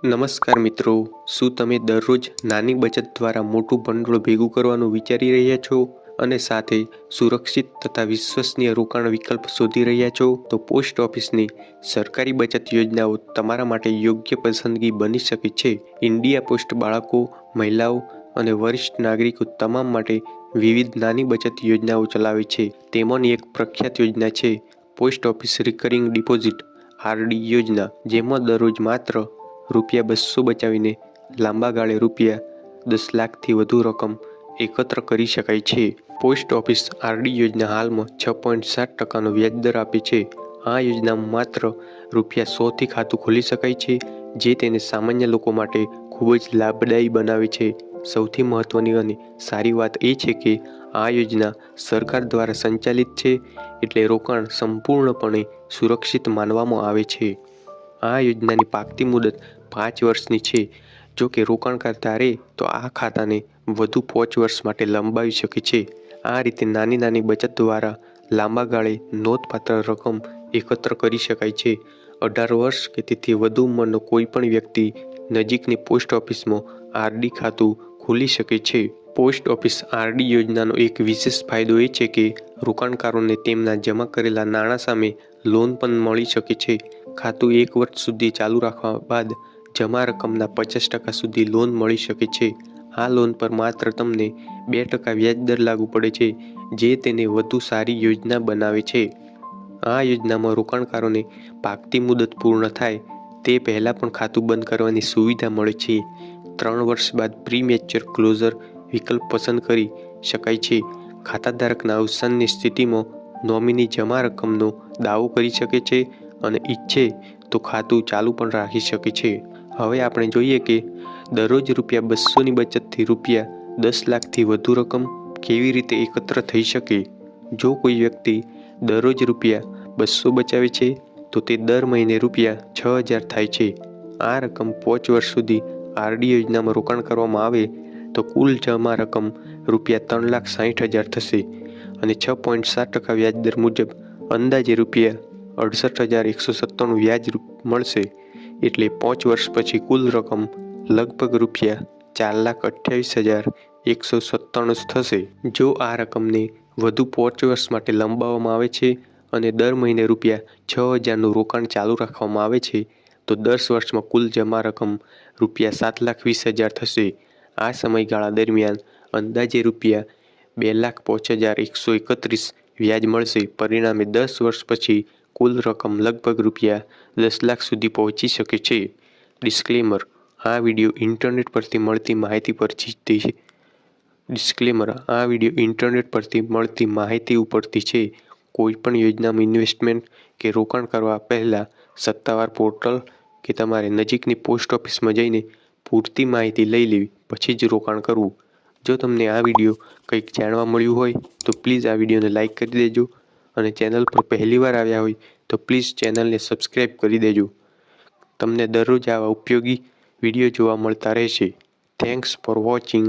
નમસ્કાર મિત્રો, શું તમે દરરોજ નાની બચત દ્વારા મોટું ભંડોળ ભેગું કરવાનું વિચારી રહ્યા છો અને સાથે સુરક્ષિત તથા વિશ્વસનીય રોકાણ વિકલ્પ શોધી રહ્યા છો? તો પોસ્ટ ઓફિસની સરકારી બચત યોજનાઓ તમારા માટે યોગ્ય પસંદગી બની શકે છે. ઇન્ડિયા પોસ્ટ બાળકો, મહિલાઓ અને વરિષ્ઠ નાગરિકો તમામ માટે વિવિધ નાની બચત યોજનાઓ ચલાવે છે. તેમાંની એક પ્રખ્યાત યોજના છે પોસ્ટ ઓફિસ રિકરિંગ ડિપોઝિટ (આરડી) યોજના, જેમાં દરરોજ માત્ર ₹200 બચાવીને લાંબા ગાળે ₹10 લાખથી વધુ રકમ એકત્ર કરી શકાય છે. પોસ્ટ ઓફિસ આરડી યોજના હાલમાં 6.7% વ્યાજદર આપે છે. આ યોજનામાં માત્ર ₹100થી ખાતું ખોલી શકાય છે, જે તેને સામાન્ય લોકો માટે ખૂબ જ લાભદાયી બનાવે છે. સૌથી મહત્વની અને સારી વાત એ છે કે આ યોજના સરકાર દ્વારા સંચાલિત છે, એટલે રોકાણ સંપૂર્ણપણે સુરક્ષિત માનવામાં આવે છે. આ યોજનાની પાકતી મુદત 5 વર્ષની છે. જો કે રોકાણકાર ધારે તો આ ખાતાને વધુ 5 વર્ષ માટે લંબાવી શકે છે. આ રીતે નાની બચત દ્વારા લાંબા ગાળે નોંધપાત્ર રકમ એકત્ર કરી શકાય છે. 18 વર્ષ કે તેથી વધુ ઉંમરનો કોઈ પણ વ્યક્તિ નજીકની પોસ્ટ ઓફિસમાં આરડી ખાતું ખોલી શકે છે. પોસ્ટ ઓફિસ આરડી યોજનાનો એક વિશેષ ફાયદો એ છે કે રોકાણકારોને તેમના જમા કરેલા નાણાં સામે લોન પણ મળી શકે છે. ખાતું 1 વર્ષ સુધી ચાલુ રાખવા બાદ જમા રકમના 50% સુધી લોન મળી શકે છે. આ લોન પર માત્ર તમને 2% વ્યાજદર લાગુ પડે છે, જે તેને વધુ સારી યોજના બનાવે છે. આ યોજનામાં રોકાણકારોને પાકતી મુદત પૂર્ણ થાય તે પહેલાં પણ ખાતું બંધ કરવાની સુવિધા મળે છે. 3 વર્ષ બાદ પ્રી-મેચ્યોર ક્લોઝર વિકલ્પ પસંદ કરી શકાય છે. ખાતાધારકના અવસાનની સ્થિતિમાં નોમિની જમા રકમનો દાવો કરી શકે છે અને ઈચ્છે તો ખાતું ચાલુ પણ રાખી શકે છે. હવે આપણે જોઈએ કે દરરોજ ₹200ની બચતથી ₹10 લાખથી વધુ રકમ કેવી રીતે એકત્ર થઈ શકે. જો કોઈ વ્યક્તિ દરરોજ ₹200 બચાવે છે, તો તે દર મહિને ₹6000 થાય છે. આ રકમ 5 વર્ષ સુધી આરડી યોજનામાં રોકાણ કરવામાં આવે તો કુલ જમા રકમ ₹3,60,000 થશે અને 6.7% વ્યાજદર મુજબ અંદાજે ₹68,197 વ્યાજ મળશે. એટલે 5 વર્ષ પછી કુલ રકમ લગભગ ₹4,28,197 થશે. જો આ રકમને વધુ 5 વર્ષ માટે લંબાવવામાં આવે છે અને દર મહિને ₹6000નું રોકાણ ચાલુ રાખવામાં આવે છે, તો 10 વર્ષમાં કુલ જમા રકમ ₹7,20,000 થશે. આ સમયગાળા દરમિયાન અંદાજે ₹2,05,131 વ્યાજ મળશે. પરિણામે 10 વર્ષ પછી કુલ રકમ લગભગ ₹10 લાખ સુધી પહોંચી શકે છે. ડિસ્ક્લેમર: આ વિડિયો ઇન્ટરનેટ પરથી મળતી માહિતી ઉપરથી છે. કોઈપણ યોજનામાં ઇન્વેસ્ટમેન્ટ કે રોકાણ કરવા પહેલાં સત્તાવાર પોર્ટલ કે તમારે નજીકની પોસ્ટ ઓફિસમાં જઈને પૂરતી માહિતી લઈ લેવી, પછી જ રોકાણ કરવું. જો તમને આ વિડિયો કંઈક જાણવા મળ્યું હોય તો પ્લીઝ આ વિડિયોને લાઇક કરી દેજો અને ચેનલ પર પહેલીવાર આવ્યા હોય તો પ્લીઝ ચેનલને સબસ્ક્રાઇબ કરી દેજો. તમને દરરોજ આવા ઉપયોગી વિડિયો જોવા મળતા રહેશે. Thanks for watching.